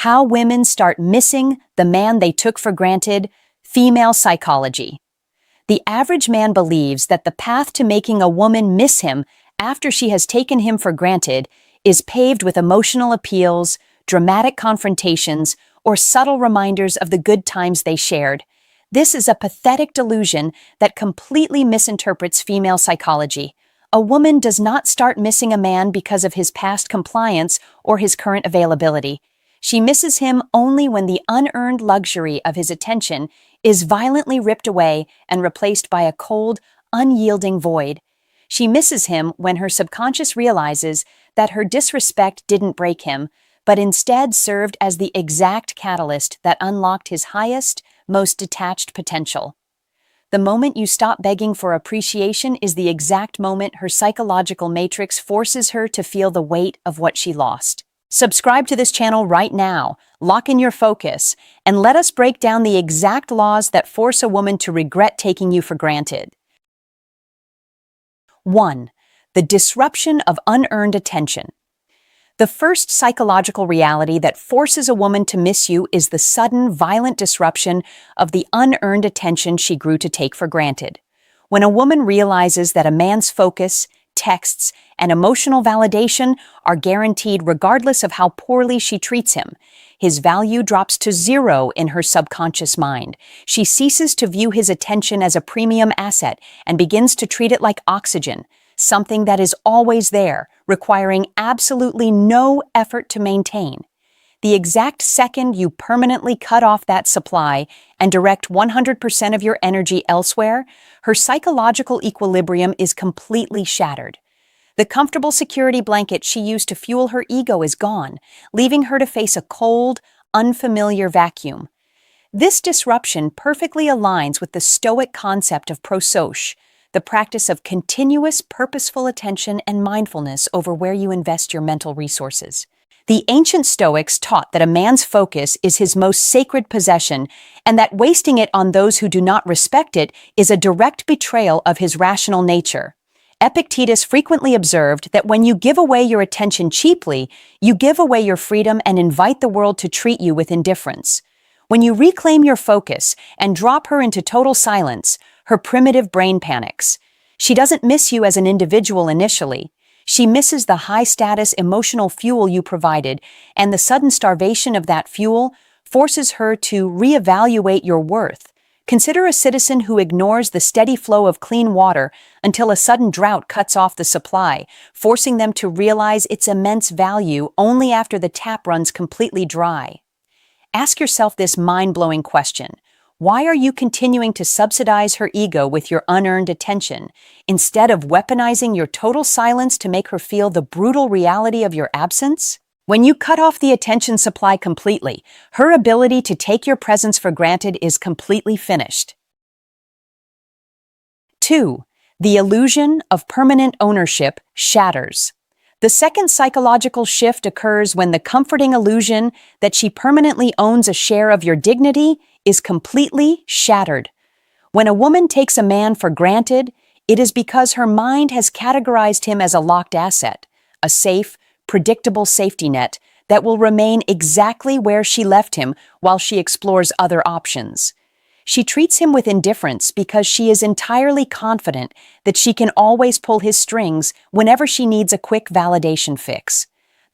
How Women Start Missing the Man They Took for Granted, Female Psychology. The average man believes that the path to making a woman miss him after she has taken him for granted is paved with emotional appeals, dramatic confrontations, or subtle reminders of the good times they shared. This is a pathetic delusion that completely misinterprets female psychology. A woman does not start missing a man because of his past compliance or his current availability. She misses him only when the unearned luxury of his attention is violently ripped away and replaced by a cold, unyielding void. She misses him when her subconscious realizes that her disrespect didn't break him, but instead served as the exact catalyst that unlocked his highest, most detached potential. The moment you stop begging for appreciation is the exact moment her psychological matrix forces her to feel the weight of what she lost. Subscribe to this channel right now, lock in your focus, and let us break down the exact laws that force a woman to regret taking you for granted. 1. The disruption of unearned attention. The first psychological reality that forces a woman to miss you is the sudden, violent disruption of the unearned attention she grew to take for granted. When a woman realizes that a man's focus, texts, and emotional validation are guaranteed regardless of how poorly she treats him, his value drops to zero in her subconscious mind. She ceases to view his attention as a premium asset and begins to treat it like oxygen, something that is always there, requiring absolutely no effort to maintain. The exact second you permanently cut off that supply and direct 100% of your energy elsewhere, her psychological equilibrium is completely shattered. The comfortable security blanket she used to fuel her ego is gone, leaving her to face a cold, unfamiliar vacuum. This disruption perfectly aligns with the Stoic concept of prosophe, the practice of continuous, purposeful attention and mindfulness over where you invest your mental resources. The ancient Stoics taught that a man's focus is his most sacred possession, and that wasting it on those who do not respect it is a direct betrayal of his rational nature. Epictetus frequently observed that when you give away your attention cheaply, you give away your freedom and invite the world to treat you with indifference. When you reclaim your focus and drop her into total silence, her primitive brain panics. She doesn't miss you as an individual initially. She misses the high-status emotional fuel you provided, and the sudden starvation of that fuel forces her to reevaluate your worth. Consider a citizen who ignores the steady flow of clean water until a sudden drought cuts off the supply, forcing them to realize its immense value only after the tap runs completely dry. Ask yourself this mind-blowing question. Why are you continuing to subsidize her ego with your unearned attention, instead of weaponizing your total silence to make her feel the brutal reality of your absence? When you cut off the attention supply completely, her ability to take your presence for granted is completely finished. 2. The illusion of permanent ownership shatters. The second psychological shift occurs when the comforting illusion that she permanently owns a share of your dignity is completely shattered. When a woman takes a man for granted, it is because her mind has categorized him as a locked asset, a safe, predictable safety net that will remain exactly where she left him while she explores other options. She treats him with indifference because she is entirely confident that she can always pull his strings whenever she needs a quick validation fix.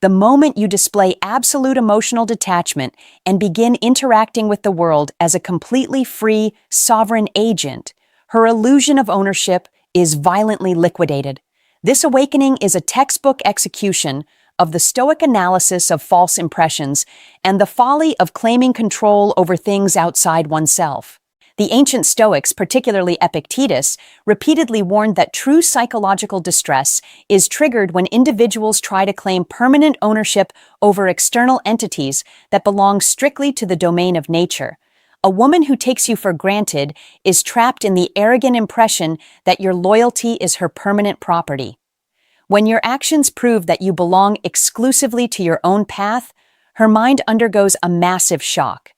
The moment you display absolute emotional detachment and begin interacting with the world as a completely free, sovereign agent, her illusion of ownership is violently liquidated. This awakening is a textbook execution of the Stoic analysis of false impressions and the folly of claiming control over things outside oneself. The ancient Stoics, particularly Epictetus, repeatedly warned that true psychological distress is triggered when individuals try to claim permanent ownership over external entities that belong strictly to the domain of nature. A woman who takes you for granted is trapped in the arrogant impression that your loyalty is her permanent property. When your actions prove that you belong exclusively to your own path, her mind undergoes a massive shock.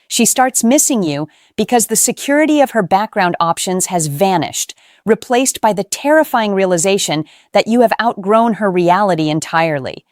She starts missing you because the security of her background options has vanished, replaced by the terrifying realization that you have outgrown her reality entirely.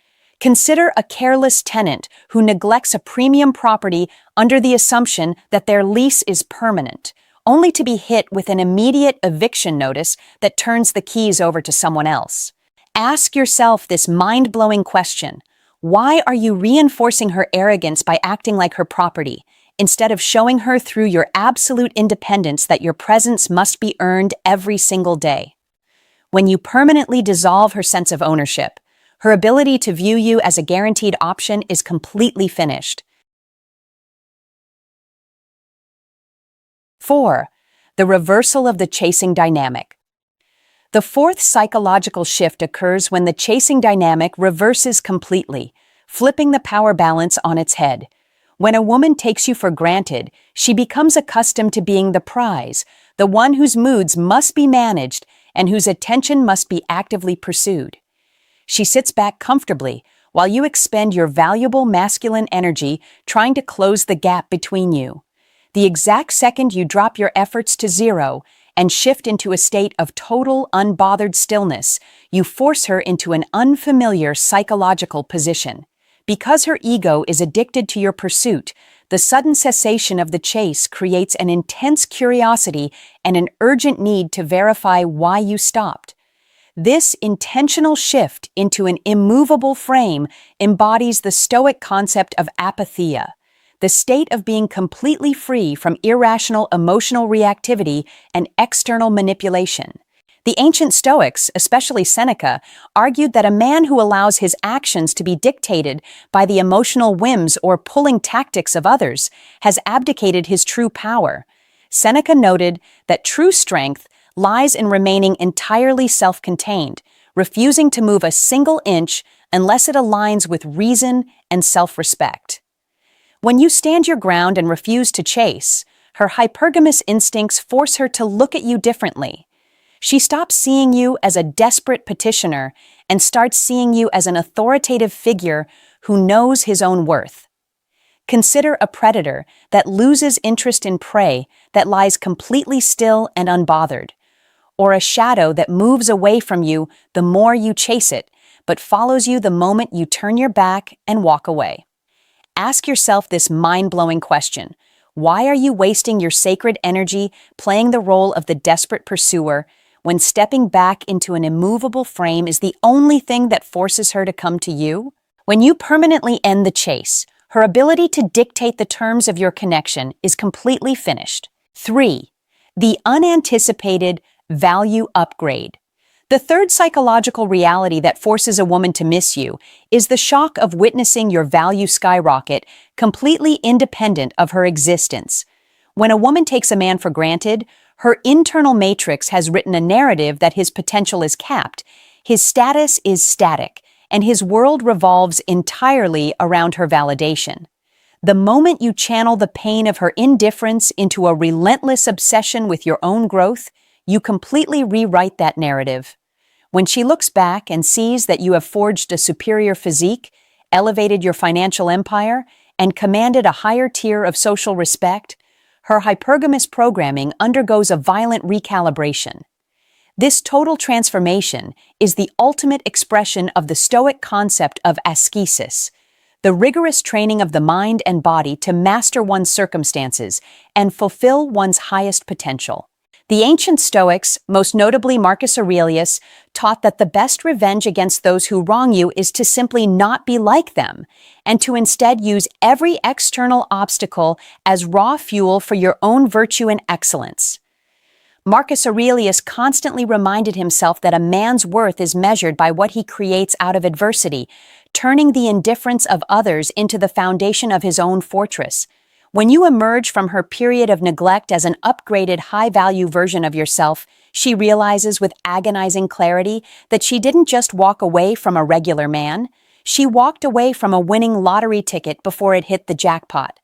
Consider a careless tenant who neglects a premium property under the assumption that their lease is permanent, only to be hit with an immediate eviction notice that turns the keys over to someone else. Ask yourself this mind-blowing question: why are you reinforcing her arrogance by acting like her property, instead of showing her through your absolute independence that your presence must be earned every single day? When you permanently dissolve her sense of ownership, her ability to view you as a guaranteed option is completely finished. 4. The reversal of the chasing dynamic. The fourth psychological shift occurs when the chasing dynamic reverses completely, flipping the power balance on its head. When a woman takes you for granted, she becomes accustomed to being the prize, the one whose moods must be managed and whose attention must be actively pursued. She sits back comfortably while you expend your valuable masculine energy trying to close the gap between you. The exact second you drop your efforts to zero and shift into a state of total, unbothered stillness, you force her into an unfamiliar psychological position. Because her ego is addicted to your pursuit, the sudden cessation of the chase creates an intense curiosity and an urgent need to verify why you stopped. This intentional shift into an immovable frame embodies the Stoic concept of apatheia, the state of being completely free from irrational emotional reactivity and external manipulation. The ancient Stoics, especially Seneca, argued that a man who allows his actions to be dictated by the emotional whims or pulling tactics of others has abdicated his true power. Seneca noted that true strength lies in remaining entirely self-contained, refusing to move a single inch unless it aligns with reason and self-respect. When you stand your ground and refuse to chase, her hypergamous instincts force her to look at you differently. She stops seeing you as a desperate petitioner and starts seeing you as an authoritative figure who knows his own worth. Consider a predator that loses interest in prey that lies completely still and unbothered, or a shadow that moves away from you the more you chase it, but follows you the moment you turn your back and walk away. Ask yourself this mind-blowing question: why are you wasting your sacred energy playing the role of the desperate pursuer when stepping back into an immovable frame is the only thing that forces her to come to you? When you permanently end the chase, her ability to dictate the terms of your connection is completely finished. 3. The unanticipated value upgrade. The third psychological reality that forces a woman to miss you is the shock of witnessing your value skyrocket completely independent of her existence. When a woman takes a man for granted, her internal matrix has written a narrative that his potential is capped, his status is static, and his world revolves entirely around her validation. The moment you channel the pain of her indifference into a relentless obsession with your own growth, you completely rewrite that narrative. When she looks back and sees that you have forged a superior physique, elevated your financial empire, and commanded a higher tier of social respect, her hypergamous programming undergoes a violent recalibration. This total transformation is the ultimate expression of the Stoic concept of ascesis, the rigorous training of the mind and body to master one's circumstances and fulfill one's highest potential. The ancient Stoics, most notably Marcus Aurelius, taught that the best revenge against those who wrong you is to simply not be like them, and to instead use every external obstacle as raw fuel for your own virtue and excellence. Marcus Aurelius constantly reminded himself that a man's worth is measured by what he creates out of adversity, turning the indifference of others into the foundation of his own fortress. When you emerge from her period of neglect as an upgraded, high-value version of yourself, she realizes with agonizing clarity that she didn't just walk away from a regular man, she walked away from a winning lottery ticket before it hit the jackpot.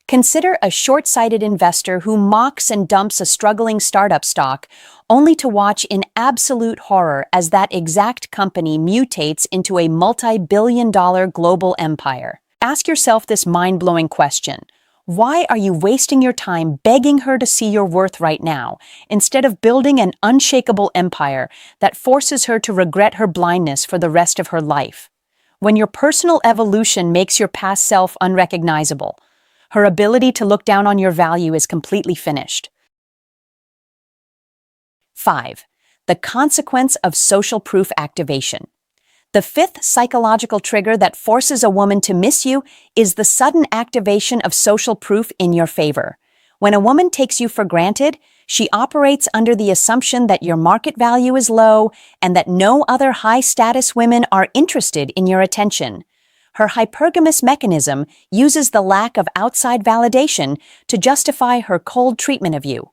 Consider a short-sighted investor who mocks and dumps a struggling startup stock, only to watch in absolute horror as that exact company mutates into a multi-billion-dollar global empire. Ask yourself this mind-blowing question: why are you wasting your time begging her to see your worth right now, instead of building an unshakable empire that forces her to regret her blindness for the rest of her life? when your personal evolution makes your past self unrecognizable. Her ability to look down on your value is completely finished. 5. The consequence of social proof activation. The fifth psychological trigger that forces a woman to miss you is the sudden activation of social proof in your favor. When a woman takes you for granted, she operates under the assumption that your market value is low and that no other high-status women are interested in your attention. Her hypergamous mechanism uses the lack of outside validation to justify her cold treatment of you.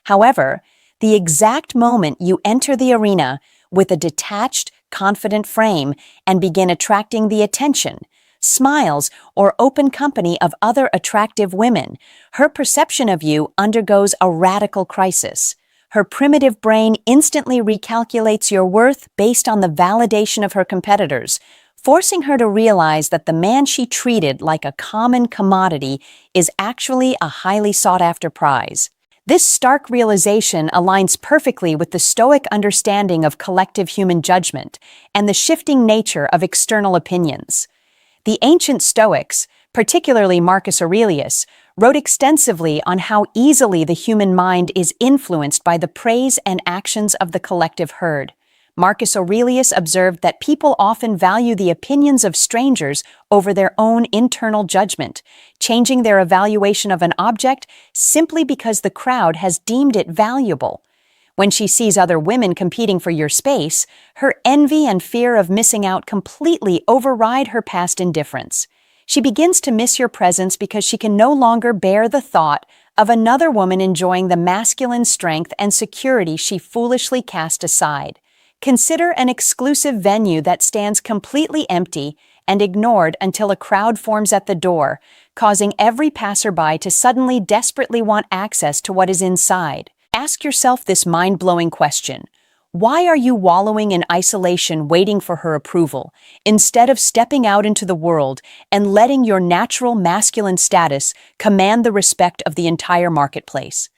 However, the exact moment you enter the arena with a detached, confident frame and begin attracting the attention, smiles, or open company of other attractive women, her perception of you undergoes a radical crisis. Her primitive brain instantly recalculates your worth based on the validation of her competitors, forcing her to realize that the man she treated like a common commodity is actually a highly sought-after prize. This stark realization aligns perfectly with the Stoic understanding of collective human judgment and the shifting nature of external opinions. The ancient Stoics, particularly Marcus Aurelius, wrote extensively on how easily the human mind is influenced by the praise and actions of the collective herd. Marcus Aurelius observed that people often value the opinions of strangers over their own internal judgment, changing their evaluation of an object simply because the crowd has deemed it valuable. When she sees other women competing for your space, her envy and fear of missing out completely override her past indifference. She begins to miss your presence because she can no longer bear the thought of another woman enjoying the masculine strength and security she foolishly cast aside. Consider an exclusive venue that stands completely empty and ignored until a crowd forms at the door, causing every passerby to suddenly desperately want access to what is inside. Ask yourself this mind-blowing question. Why are you wallowing in isolation waiting for her approval, instead of stepping out into the world and letting your natural masculine status command the respect of the entire marketplace?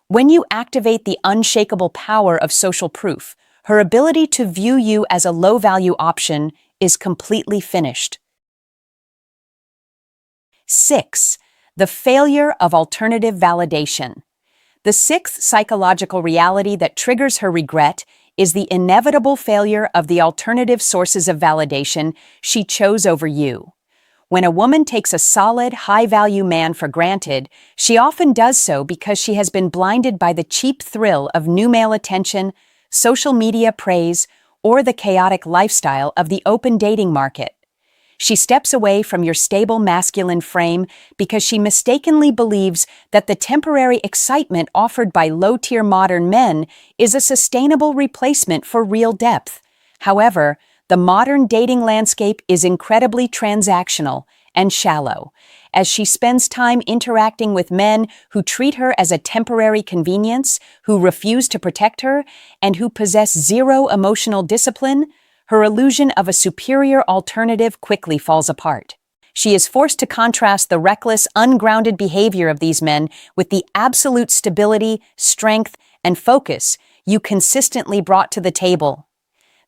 When you activate the unshakable power of social proof, her ability to view you as a low-value option is completely finished. 6. The failure of alternative validation. The sixth psychological reality that triggers her regret is the inevitable failure of the alternative sources of validation she chose over you. When a woman takes a solid, high-value man for granted, she often does so because she has been blinded by the cheap thrill of new male attention, social media praise, or the chaotic lifestyle of the open dating market. She steps away from your stable masculine frame because she mistakenly believes that the temporary excitement offered by low-tier modern men is a sustainable replacement for real depth. However, the modern dating landscape is incredibly transactional and shallow, as she spends time interacting with men who treat her as a temporary convenience, who refuse to protect her, and who possess zero emotional discipline. Her illusion of a superior alternative quickly falls apart. She is forced to contrast the reckless, ungrounded behavior of these men with the absolute stability, strength, and focus you consistently brought to the table.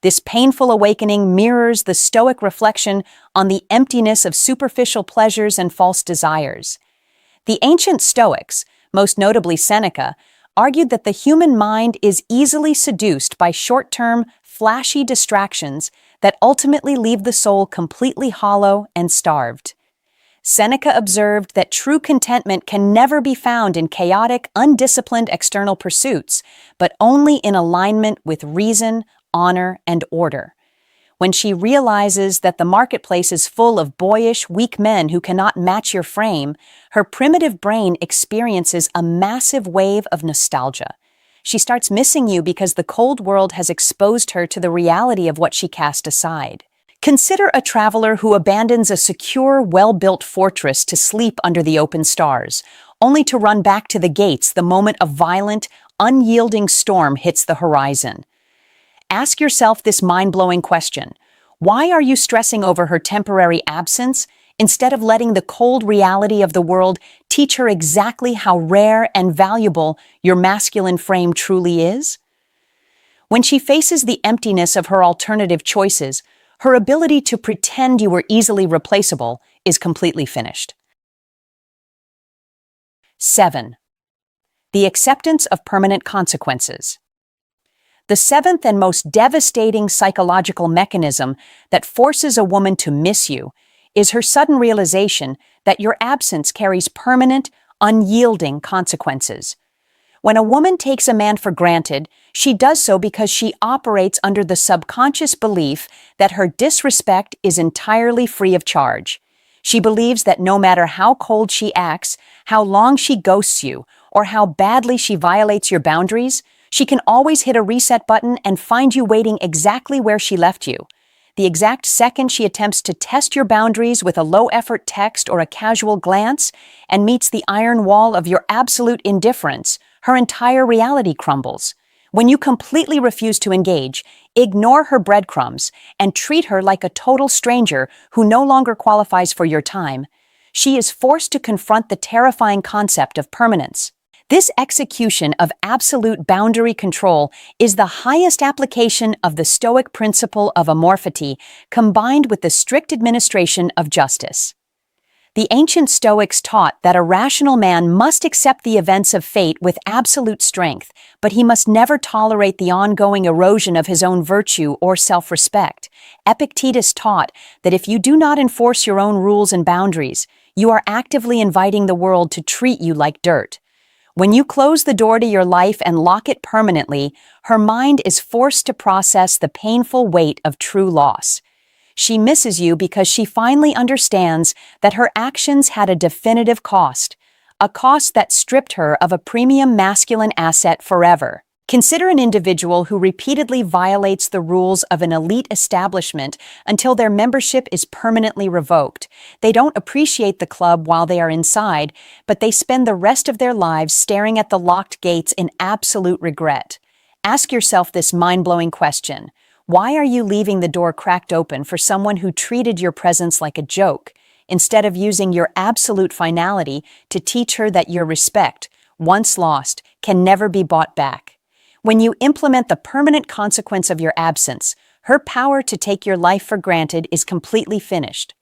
This painful awakening mirrors the Stoic reflection on the emptiness of superficial pleasures and false desires. The ancient Stoics, most notably Seneca, argued that the human mind is easily seduced by short-term, flashy distractions that ultimately leave the soul completely hollow and starved. Seneca observed that true contentment can never be found in chaotic, undisciplined external pursuits, but only in alignment with reason, honor, and order. When she realizes that the marketplace is full of boyish, weak men who cannot match your frame, her primitive brain experiences a massive wave of nostalgia. She starts missing you because the cold world has exposed her to the reality of what she cast aside. Consider a traveler who abandons a secure, well-built fortress to sleep under the open stars, only to run back to the gates the moment a violent, unyielding storm hits the horizon. Ask yourself this mind-blowing question. Why are you stressing over her temporary absence instead of letting the cold reality of the world teach her exactly how rare and valuable your masculine frame truly is? When she faces the emptiness of her alternative choices, Her ability to pretend you were easily replaceable is completely finished. 7. The acceptance of permanent consequences. The seventh and most devastating psychological mechanism that forces a woman to miss you is her sudden realization that your absence carries permanent, unyielding consequences. When a woman takes a man for granted, she does so because she operates under the subconscious belief that her disrespect is entirely free of charge. She believes that no matter how cold she acts, how long she ghosts you, or how badly she violates your boundaries, she can always hit a reset button and find you waiting exactly where she left you. The exact second she attempts to test your boundaries with a low-effort text or a casual glance and meets the iron wall of your absolute indifference, her entire reality crumbles. When you completely refuse to engage, ignore her breadcrumbs, and treat her like a total stranger who no longer qualifies for your time, she is forced to confront the terrifying concept of permanence. This execution of absolute boundary control is the highest application of the Stoic principle of amorphity combined with the strict administration of justice. The ancient Stoics taught that a rational man must accept the events of fate with absolute strength, but he must never tolerate the ongoing erosion of his own virtue or self-respect. Epictetus taught that if you do not enforce your own rules and boundaries, you are actively inviting the world to treat you like dirt. When you close the door to your life and lock it permanently, her mind is forced to process the painful weight of true loss. She misses you because she finally understands that her actions had a definitive cost, a cost that stripped her of a premium masculine asset forever. Consider an individual who repeatedly violates the rules of an elite establishment until their membership is permanently revoked. They don't appreciate the club while they are inside, but they spend the rest of their lives staring at the locked gates in absolute regret. Ask yourself this mind-blowing question. Why are you leaving the door cracked open for someone who treated your presence like a joke, instead of using your absolute finality to teach her that your respect, once lost, can never be bought back? When you implement the permanent consequence of your absence, her power to take your life for granted is completely finished.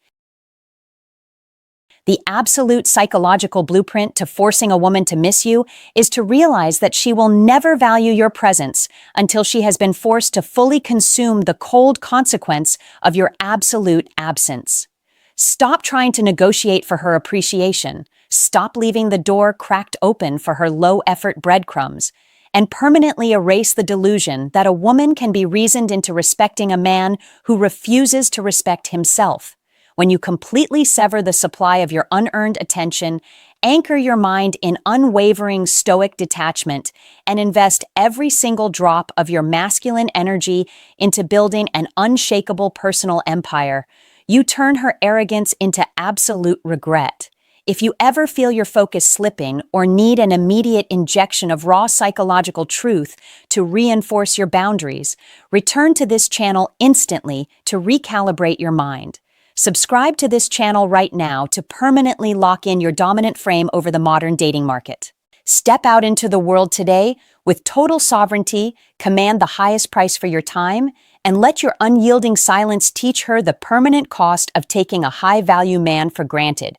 The absolute psychological blueprint to forcing a woman to miss you is to realize that she will never value your presence until she has been forced to fully consume the cold consequence of your absolute absence. Stop trying to negotiate for her appreciation. Stop leaving the door cracked open for her low-effort breadcrumbs, and permanently erase the delusion that a woman can be reasoned into respecting a man who refuses to respect himself. When you completely sever the supply of your unearned attention, anchor your mind in unwavering stoic detachment, and invest every single drop of your masculine energy into building an unshakable personal empire, you turn her arrogance into absolute regret. If you ever feel your focus slipping or need an immediate injection of raw psychological truth to reinforce your boundaries, return to this channel instantly to recalibrate your mind. Subscribe to this channel right now to permanently lock in your dominant frame over the modern dating market. Step out into the world today with total sovereignty, command the highest price for your time, and let your unyielding silence teach her the permanent cost of taking a high-value man for granted.